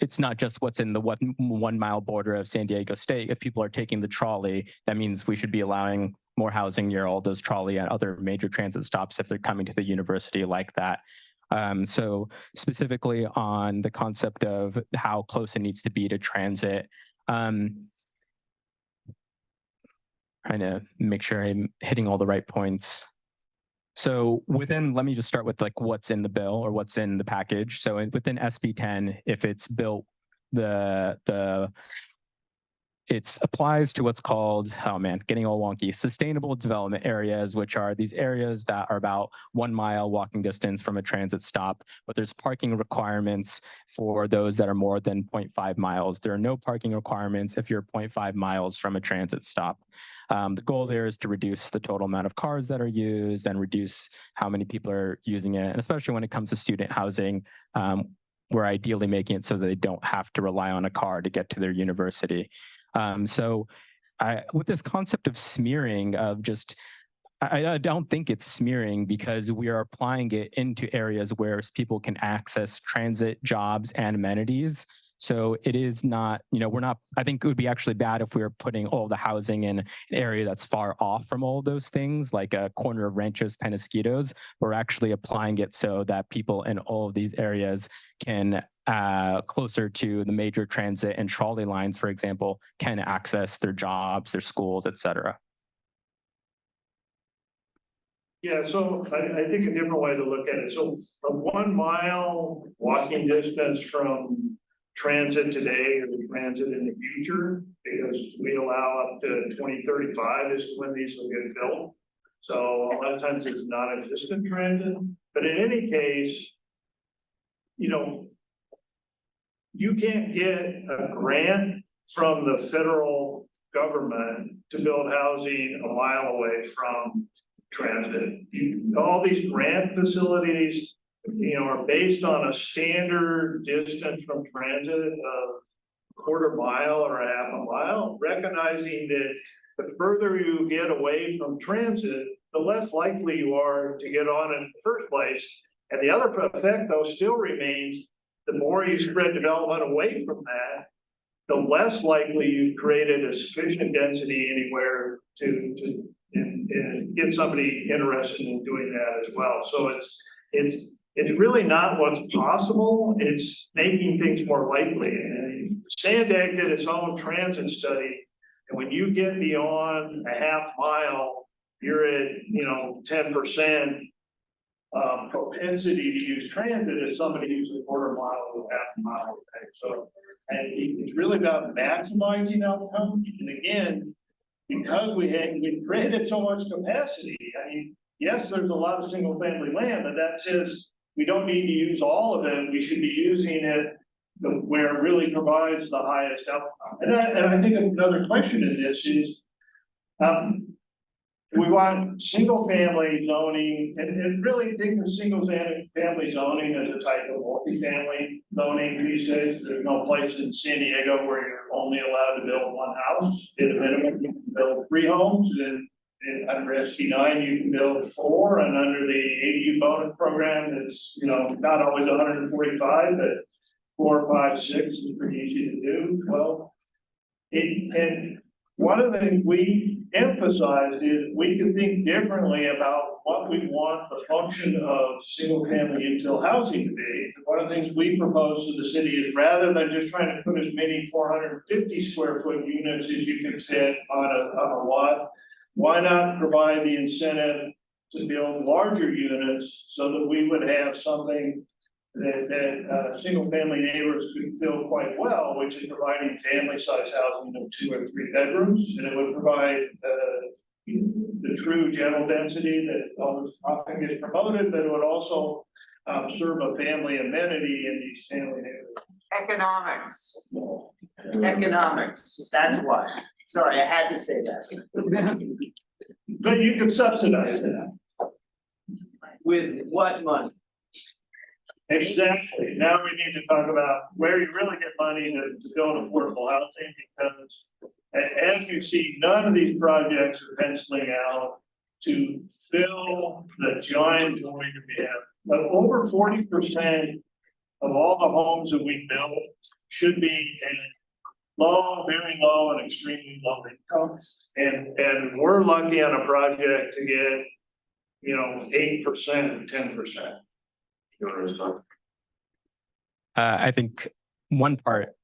it's not just what's in the 1 mile border of San Diego State. If people are taking the trolley, that means we should be allowing more housing near all those trolley and other major transit stops if they're coming to the university like that. So specifically on the concept of how close it needs to be to transit, trying to make sure I'm hitting all the right points. So within, let me just start with like what's in the bill or what's in the package. So within SB10, if it's built, it applies to what's called, oh man, getting all wonky, sustainable development areas, which are these areas that are about 1 mile walking distance from a transit stop, but there's parking requirements for those that are more than 0.5 miles. There are no parking requirements if you're 0.5 miles from a transit stop. The goal there is to reduce the total amount of cars that are used and reduce how many people are using it. And especially when it comes to student housing, we're ideally making it so that they don't have to rely on a car to get to their university. With this concept of smearing of just, I don't think it's smearing because we are applying it into areas where people can access transit, jobs, and amenities. So it is not, I think it would be actually bad if we were putting all the housing in an area that's far off from all those things, like a corner of Ranchos Penasquitos. We're actually applying it so that people in all of these areas can closer to the major transit and trolley lines, for example, can access their jobs, their schools, et cetera. Yeah, so I think a different way to look at it. So a 1 mile walking distance from transit today or the transit in the future, because we allow up to 2035 is when these will get built. So a lot of times it's non-existent transit, but in any case, you can't get a grant from the federal government to build housing a mile away from transit. All these grant facilities, are based on a standard distance from transit of a quarter mile or a half a mile, recognizing that the further you get away from transit, the less likely you are to get on in the first place. And the other effect, though, still remains, the more you spread development away from that, the less likely you've created a sufficient density anywhere to get somebody interested in doing that as well. So it's really not what's possible, it's making things more likely. And Sandag did its own transit study, and when you get beyond a half mile, you're at 10% propensity to use transit as somebody who's a quarter mile or half a mile. Okay? So, and it's really about maximizing outcomes. And again, because we created so much capacity, yes, there's a lot of single family land, but that says we don't need to use all of it. We should be using it where it really provides the highest outcome. And I think another question in this is, we want single family zoning, and really think of single family zoning as a type of multifamily zoning these days. There's no place in San Diego where you're only allowed to build one house. At a minimum, you can build 3 homes, and under SB9 you can build 4, and under the ADU bonus program, it's not always 145, but 4, 5, 6 is pretty easy to do. Well, and one of the things we emphasized is we can think differently about what we want the function of single family infill housing to be. One of the things we propose to the city is, rather than just trying to put as many 450 square foot units as you can fit on a lot, why not provide the incentive to build larger units so that we would have something that single family neighbors could feel quite well, which is providing family size housing of 2 or 3 bedrooms, and it would provide the true general density that often gets promoted, but it would also serve a family amenity in these family neighborhoods. Economics. Economics, that's why. Sorry, I had to say that. But you can subsidize that. With what money? Exactly. Now we need to talk about where you really get money to build affordable housing, because as you see, none of these projects are penciling out to fill the giant void that we have. But over 40% of all the homes that we build should be in low, very low, and extremely low income. And we're lucky on a project to get 8% and 10%. You want to respond? I think one part,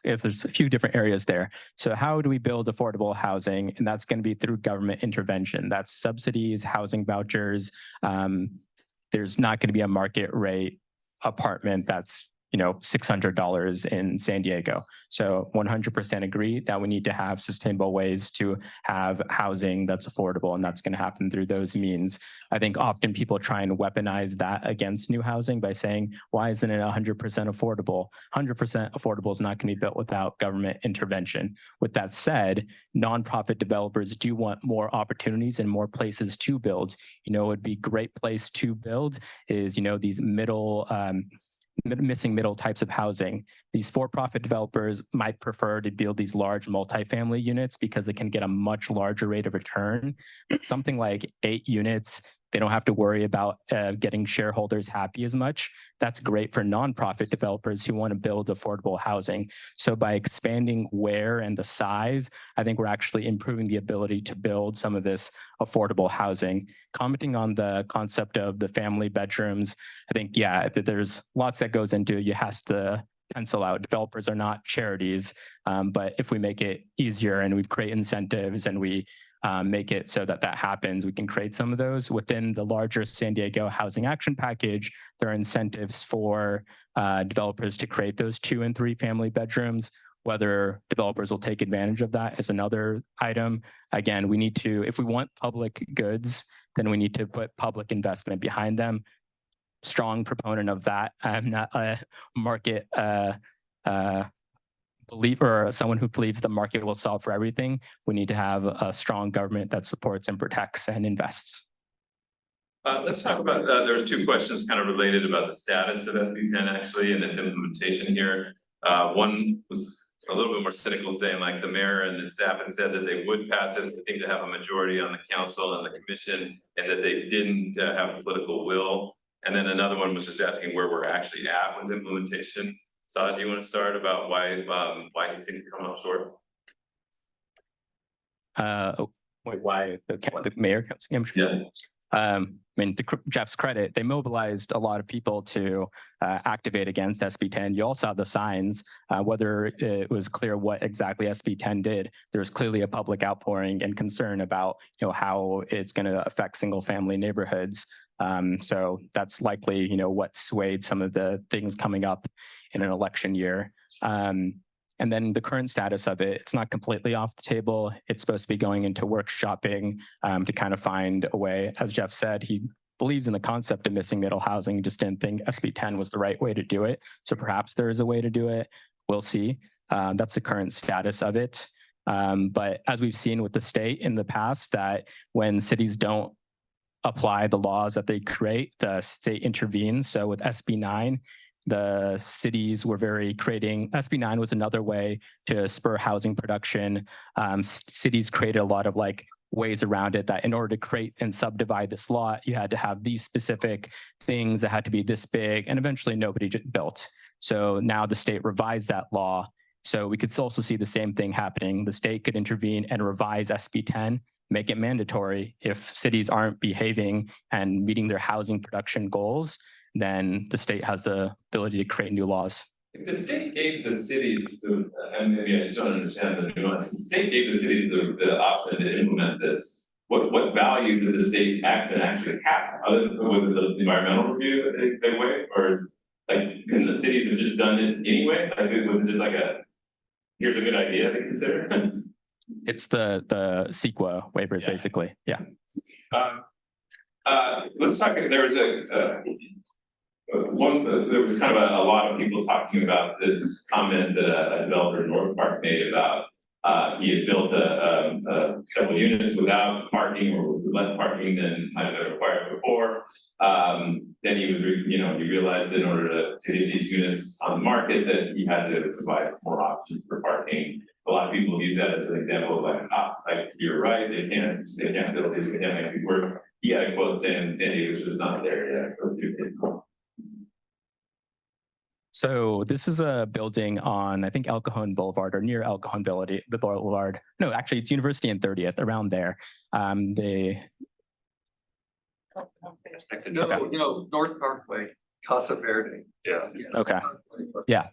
there's a few different areas there. So how do we build affordable housing? And that's going to be through government intervention. That's subsidies, housing vouchers. There's not going to be a market rate apartment that's $600 in San Diego. So 100% agree that we need to have sustainable ways to have housing that's affordable, and that's going to happen through those means. I think often people try and weaponize that against new housing by saying, why isn't it 100% affordable? 100% affordable is not going to be built without government intervention. With that said, nonprofit developers do want more opportunities and more places to build. It would be a great place to build is, these missing middle types of housing. These for-profit developers might prefer to build these large multifamily units because they can get a much larger rate of return. Something like 8 units, they don't have to worry about getting shareholders happy as much. That's great for nonprofit developers who want to build affordable housing. So by expanding where and the size, I think we're actually improving the ability to build some of this affordable housing. Commenting on the concept of the family bedrooms, I think, there's lots that goes into it. You have to pencil out. Developers are not charities, but if we make it easier and we create incentives and we make it so that happens, we can create some of those. Within the larger San Diego Housing Action Package, there are incentives for developers to create those 2 and 3 family bedrooms. Whether developers will take advantage of that is another item. Again, we need to, if we want public goods, then we need to put public investment behind them. Strong proponent of that. I'm not a market believer or someone who believes the market will solve for everything. We need to have a strong government that supports and protects and invests. Let's talk about, there's 2 questions kind of related about the status of SB10 actually and its implementation here. One was a little bit more cynical, saying like the mayor and the staff had said that they would pass it, they think to have a majority on the council and the commission, and that they didn't have a political will. And then another one was just asking where we're actually at with implementation. Saad, do you want to start about why he seemed to come up short? Why the mayor comes? Yeah. To Jeff's credit, they mobilized a lot of people to activate against SB10. You all saw the signs. Whether it was clear what exactly SB10 did, there was clearly a public outpouring and concern about how it's going to affect single-family neighborhoods. So that's likely what swayed some of the things coming up in an election year. And then the current status of it, it's not completely off the table. It's supposed to be going into workshopping to kind of find a way. As Jeff said, he believes in the concept of missing middle housing, just didn't think SB10 was the right way to do it. So perhaps there is a way to do it. We'll see. That's the current status of it. But as we've seen with the state in the past, that when cities don't apply the laws that they create, the state intervenes. So with SB9, the cities were SB9 was another way to spur housing production. Cities created a lot of ways around it, that in order to create and subdivide this lot, you had to have these specific things that had to be this big, and eventually nobody built. So now the state revised that law. So we could also see the same thing happening. The state could intervene and revise SB10, make it mandatory. If cities aren't behaving and meeting their housing production goals, then the state has the ability to create new laws. If the state gave the cities, and maybe I just don't understand the nuance, the state gave the cities the option to implement this, what value did the state actually have, other than with the environmental review that they waived, or couldn't the cities have just done it anyway? Was it just here's a good idea to consider? It's the CEQA waivers, basically. Yeah. Let's talk. There was there was kind of a lot of people talking about this comment that a developer in North Park made about he had built several units without parking or with less parking than might have been required before. Then he was, he realized in order to get these units on the market that he had to provide more options for parking. A lot of people use that as an example of you're right, they can't build these, they can't make these work. He had a quote saying San Diego was just not there yet. So this is a building on, I think, El Cajon Boulevard or near El Cajon Boulevard. No, actually, it's University and 30th, around there. No, North Parkway. Casa Verde. Yeah. Okay. Yeah.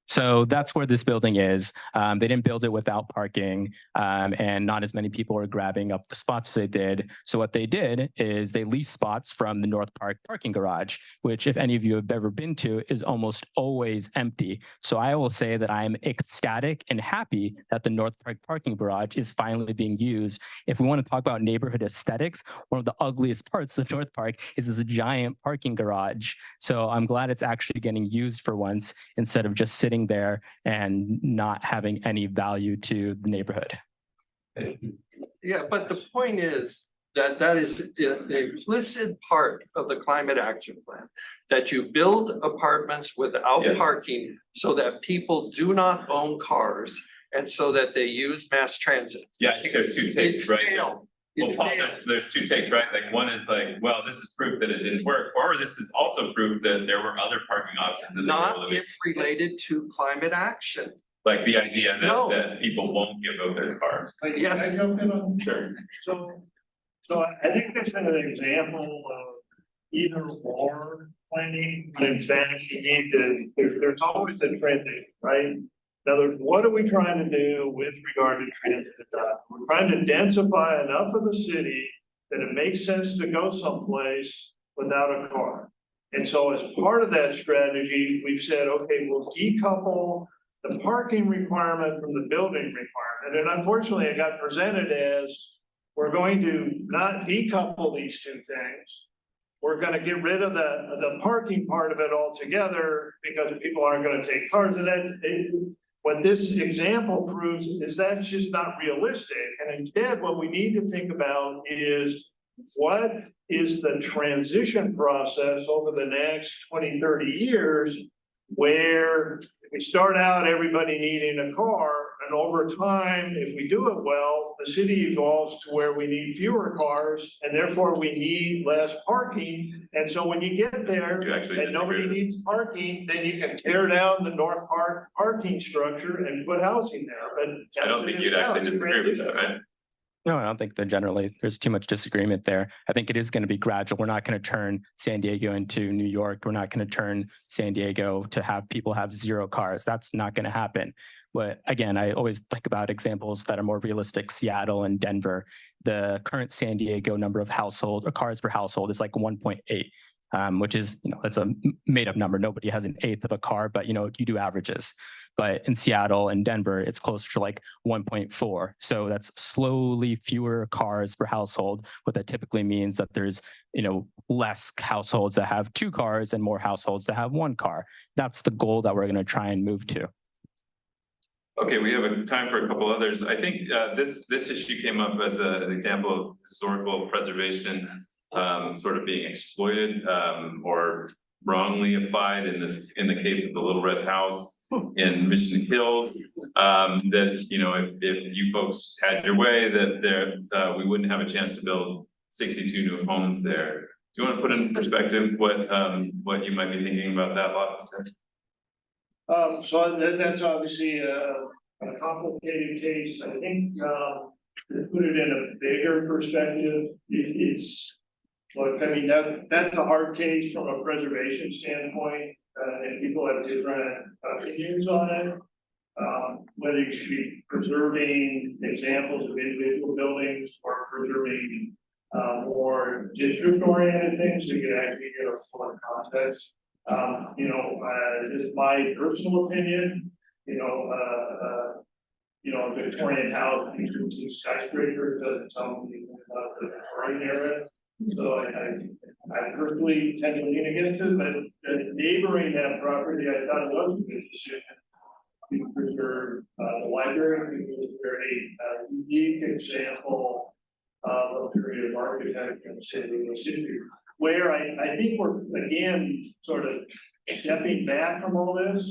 So that's where this building is. They didn't build it without parking, and not as many people are grabbing up the spots as they did. So what they did is they leased spots from the North Park parking garage, which if any of you have ever been to is almost always empty. So I will say that I'm ecstatic and happy that the North Park parking garage is finally being used. If we want to talk about neighborhood aesthetics, one of the ugliest parts of North Park is this giant parking garage. So I'm glad it's actually getting used for once instead of just sitting there and not having any value to the neighborhood. Yeah, but the point is that that is the implicit part of the climate action plan, that you build apartments without Yes. parking so that people do not own cars and so that they use mass transit. Yeah, I think there's two It takes, right? failed. Well, It Paul, failed. there's two takes, right? Like one is like, well, this is proof that it didn't work, or this is also proof that there were other parking options. that they were Not able to make. if related to climate action. Like the idea No. that people won't give up their cars. Yes. Can I jump in on? Sure. So I think this is an example of either or planning, but in fact, you need to, there's always a transition, right? In other words, what are we trying to do with regard to transit adoption? We're trying to densify enough of the city that it makes sense to go someplace without a car. And so as part of that strategy, we've said, okay, we'll decouple the parking requirement from the building requirement. And unfortunately, it got presented as, we're going to not decouple these two things. We're gonna get rid of the parking part of it altogether because people aren't gonna take cars. And what this example proves is that's just not realistic. And instead, what we need to think about is what is the transition process over the next 20, 30 years, where we start out everybody needing a car, and over time, if we do it well, the city evolves to where we need fewer cars, and therefore we need less parking. And so when you get there You actually and nobody disagree with needs parking, then you can tear down the North Park parking structure and put housing there. But I don't think you'd actually disagree with that, right? No, I don't think that generally there's too much disagreement there. I think it is going to be gradual. We're not going to turn San Diego into New York. We're not going to turn San Diego to have people have zero cars. That's not going to happen. But again, I always think about examples that are more realistic, Seattle and Denver. The current San Diego number of household or cars per household is like 1.8, which is, it's a made up number. Nobody has an eighth of a car, but you do averages. But in Seattle and Denver, it's closer to like 1.4. So that's slowly fewer cars per household. What that typically means that there's, less households that have two cars and more households that have one car. That's the goal that we're going to try and move to. Okay, we have time for a couple others. I think this issue came up as an example of historical preservation sort of being exploited or wrongly applied in the case of the Little Red House in Mission Hills. That if you folks had your way, that we wouldn't have a chance to build 62 new homes there. Do you want to put in perspective what you might be thinking about that lot? So that's obviously a complicated case. I think to put it in a bigger perspective, that's a hard case from a preservation standpoint, and people have different opinions on it. Whether you should be preserving examples of individual buildings or preserving more district-oriented things so you can actually get a full context. This is my personal opinion, Victorian house between two skyscrapers doesn't tell me about the Victorian era. So I personally tend to lean against it, but neighboring that property, I thought it was a good decision to preserve the library, because it's a very unique example of a period of architecture in San Diego City, where I think we're again sort of stepping back from all this.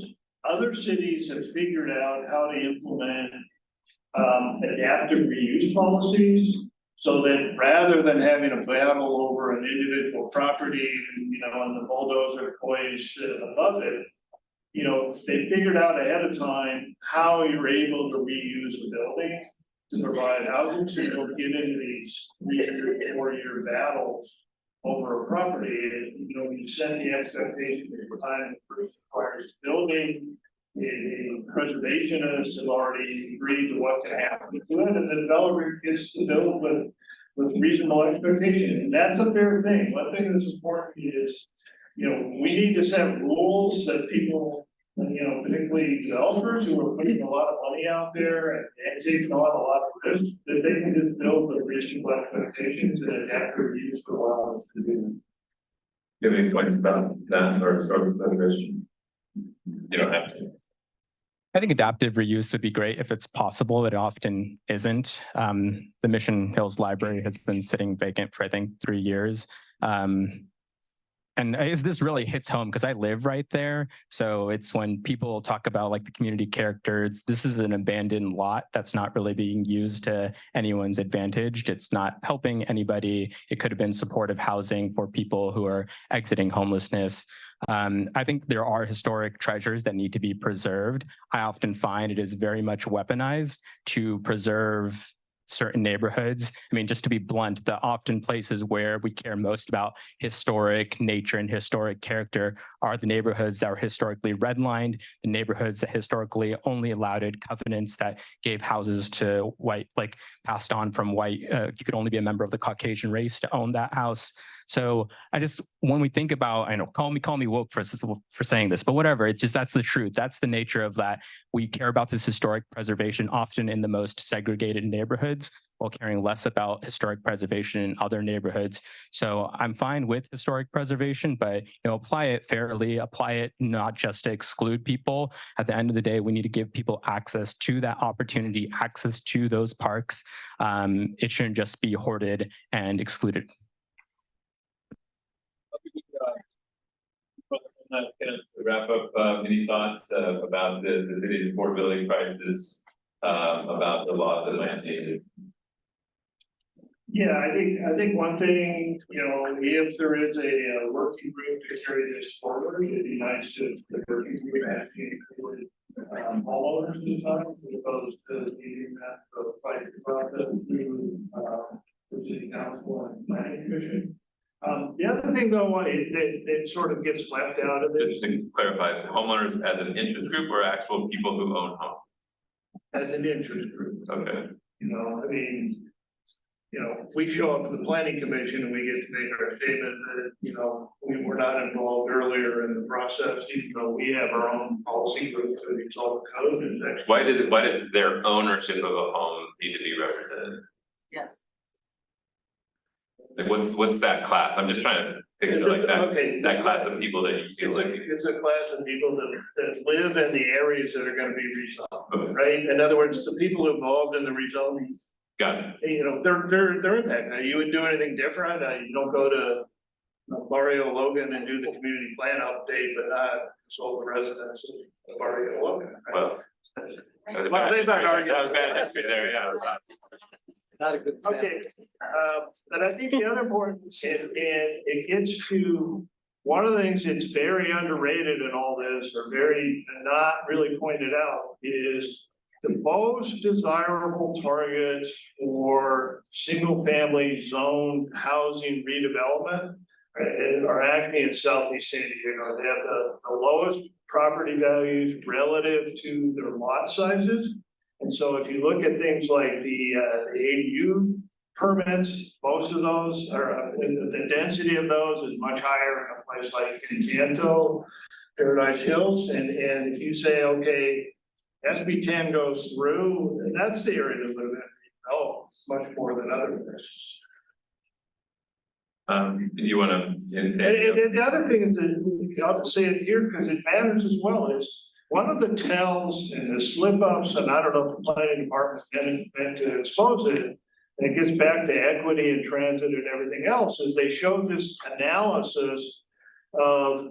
Other cities have figured out how to implement adaptive reuse policies, so that rather than having a battle over an individual property, and the bulldozer poised above it, they figured out ahead of time how you're able to reuse a building to provide housing, so you don't get into these 3-year, 4-year battles over a property, you set the expectation that the time requires building. A preservationist has already agreed to what can happen to it, and the developer gets to build with reasonable expectation, and that's a fair thing. One thing that's important is, we need to set rules that people, particularly developers who are putting a lot of money out there and taking on a lot of risk, that they can just build with reasonable expectations and adapt their use for a while to do. Do you have any points about that or historical preservation? You don't have to. I think adaptive reuse would be great if it's possible. It often isn't. The Mission Hills Library has been sitting vacant for, I think, 3 years. And this really hits home because I live right there. So it's when people talk about like the community character, this is an abandoned lot that's not really being used to anyone's advantage. It's not helping anybody. It could have been supportive housing for people who are exiting homelessness. I think there are historic treasures that need to be preserved. I often find it is very much weaponized to preserve certain neighborhoods. I mean, just to be blunt, the often places where we care most about historic nature and historic character are the neighborhoods that were historically redlined, the neighborhoods that historically only allowed covenants that gave houses to white, like passed on from white, you could only be a member of the Caucasian race to own that house. So when we think about, I know, call me woke for saying this, but whatever, that's the truth. That's the nature of that. We care about this historic preservation often in the most segregated neighborhoods while caring less about historic preservation in other neighborhoods. So I'm fine with historic preservation, but apply it fairly, apply it not just to exclude people. At the end of the day, we need to give people access to that opportunity, access to those parks. It shouldn't just be hoarded and excluded. To wrap up, any thoughts about the city's affordability crisis, about the laws of land changes? Yeah, I think one thing, if there is a working group to carry this forward, it'd be nice to the working group actually include homeowners this time, as opposed to needing that fight process through the city council and planning commission. The other thing though, it sort of gets left out of this. Just to clarify, homeowners as an interest group or actual people who own homes? As an interest group. Okay. We show up to the planning commission and we get to make our statement that, we were not involved earlier in the process, even though we have our own policy group to consult the code. And Why does their ownership of a home need to be represented? Yes. Like what's that class? I'm just trying to picture like that. Okay. That class of people that you feel like. It's a class of people that live in the areas that are gonna be rezoned, right? In other words, the people involved in the rezoning, Got it. they're impacted. Now, you wouldn't do anything different. You don't go to Barrio Logan and do the community plan update, but not consult the residents of Barrio Logan. Right? Well, Well, they've been arguing. that was bad history there, yeah. Not a good example. Okay, but I think the other important, and it gets to, one of the things that's very underrated in all this, or very not really pointed out, is the most desirable targets for single-family zone housing redevelopment are actually in Southeast San Diego. They have the lowest property values relative to their lot sizes. And so if you look at things like the ADU permits, most of those are, the density of those is much higher in a place like Encanto, Paradise Hills. And if you say, okay, SB10 goes through, and that's the area to live in, much more than other places. Do you want to? And the other thing is that, I'll say it here because it matters as well, is one of the tells and the slip ups, and I don't know if the planning department's meant to expose it, and it gets back to equity and transit and everything else, is they showed this analysis of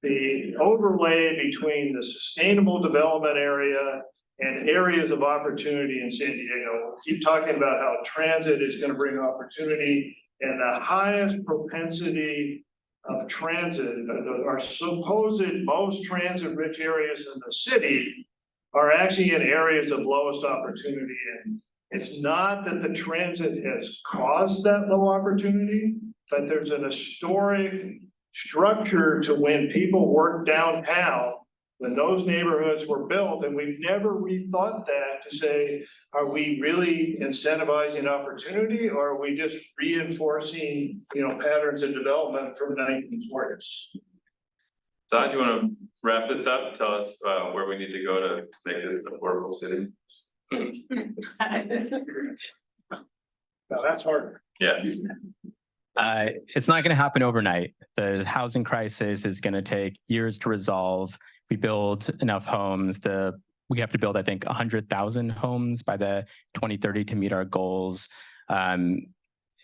the overlay between the sustainable development area and areas of opportunity in San Diego. We keep talking about how transit is going to bring opportunity, and the highest propensity of transit, our supposed most transit-rich areas in the city are actually in areas of lowest opportunity. And it's not that the transit has caused that low opportunity, that there's an historic structure to when people work downtown, when those neighborhoods were built, and we've never rethought that to say, are we really incentivizing opportunity, or are we just reinforcing, patterns of development from the 1940s? Todd, you want to wrap this up? Tell us where we need to go to make this an affordable city? Now that's harder. Yeah. It's not going to happen overnight. The housing crisis is going to take years to resolve. If we build enough homes, we have to build, I think, 100,000 homes by the 2030 to meet our goals.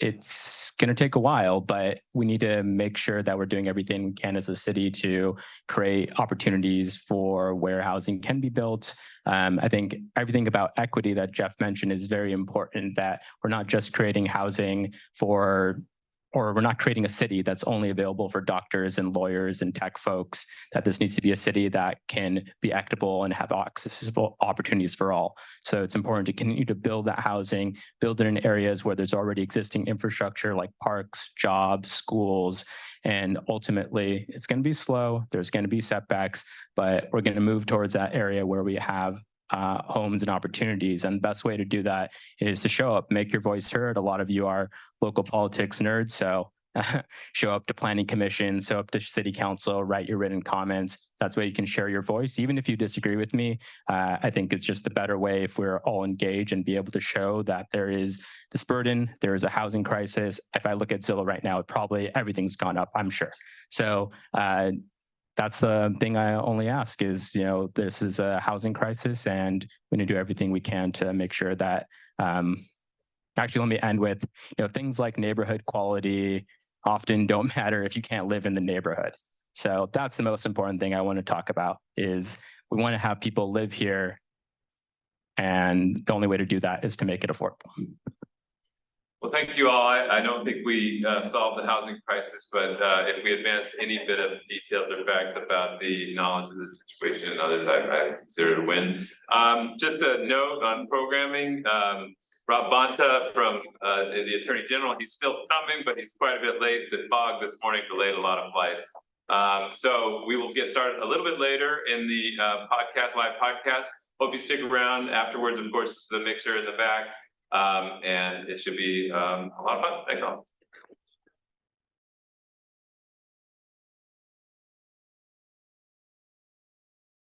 It's going to take a while, but we need to make sure that we're doing everything we can as a city to create opportunities for where housing can be built. I think everything about equity that Jeff mentioned is very important, that we're not just creating housing or we're not creating a city that's only available for doctors and lawyers and tech folks, that this needs to be a city that can be equitable and have accessible opportunities for all. So it's important to continue to build that housing, build it in areas where there's already existing infrastructure like parks, jobs, schools, and ultimately it's going to be slow. There's going to be setbacks, but we're going to move towards that area where we have homes and opportunities. And the best way to do that is to show up, make your voice heard. A lot of you are local politics nerds, so show up to planning commission, show up to city council, write your written comments. That's where you can share your voice. Even if you disagree with me, I think it's just a better way if we're all engaged and be able to show that there is this burden, there is a housing crisis. If I look at Zillow right now, probably everything's gone up, I'm sure. So that's the thing I only ask is, this is a housing crisis and we need to do everything we can to make sure that, actually, let me end with, things like neighborhood quality often don't matter if you can't live in the neighborhood. So that's the most important thing I want to talk about is we want to have people live here. And the only way to do that is to make it affordable. Well, thank you all. I don't think we solved the housing crisis, but if we advance any bit of details or facts about the knowledge of this situation and others, I consider it a win. Just a note on programming, Rob Bonta from the Attorney General, he's still coming, but he's quite a bit late. The fog this morning delayed a lot of flights. So we will get started a little bit later in the live podcast. Hope you stick around afterwards. Of course, the mixer in the back. And it should be a lot of fun. Thanks all.